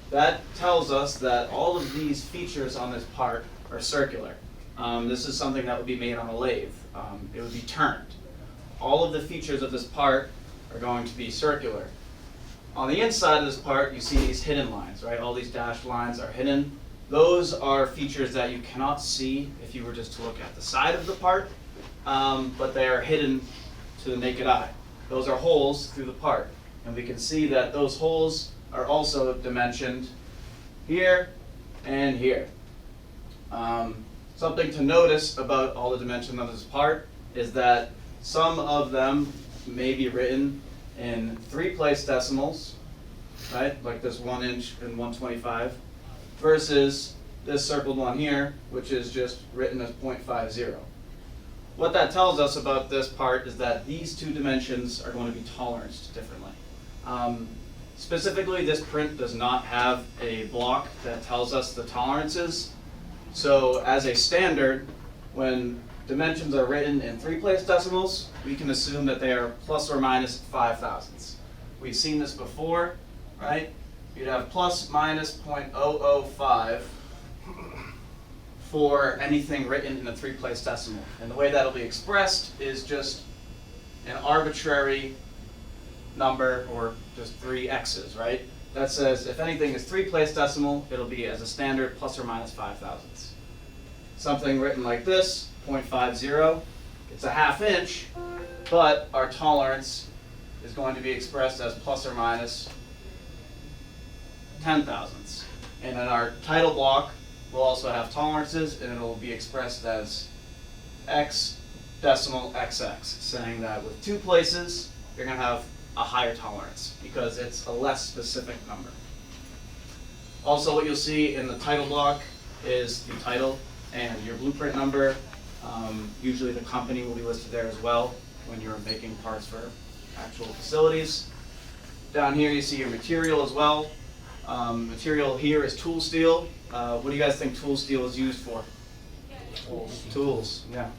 that tells us that all of these features on this part are circular. This is something that would be made on a lathe. It would be turned. All of the features of this part are going to be circular. On the inside of this part, you see these hidden lines, right? All these dashed lines are hidden. Those are features that you cannot see if you were just to look at the side of the part, but they are hidden to the naked eye. Those are holes through the part. And we can see that those holes are also dimensioned here and here. Something to notice about all the dimensions of this part is that some of them may be written in 3-place decimals, right? Like this 1 inch and 125, versus this circled one here, which is just written as 0.50. What that tells us about this part is that these two dimensions are going to be toleranced differently. Specifically, this print does not have a block that tells us the tolerances. So as a standard, when dimensions are written in 3-place decimals, we can assume that they are plus or minus 5 thousandths. We've seen this before, right? You'd have plus minus 0.005 for anything written in a 3-place decimal. And the way that'll be expressed is just an arbitrary number, or just 3 x's, right? That says if anything is 3-place decimal, it'll be as a standard plus or minus 5 thousandths. Something written like this, 0.50, it's a 1/2 inch, but our tolerance is going to be expressed as plus or minus 10 thousandths. And in our title block, we'll also have tolerances, and it'll be expressed as x decimal xx, saying that with 2 places, you're going to have a higher tolerance because it's a less specific number. Also, what you'll see in the title block is the title and your blueprint number. Usually the company will be listed there as well when you're making parts for actual facilities. Down here you see your material as well. Material here is tool steel. What do you guys think tool steel is used for? Tools. Tools, yeah.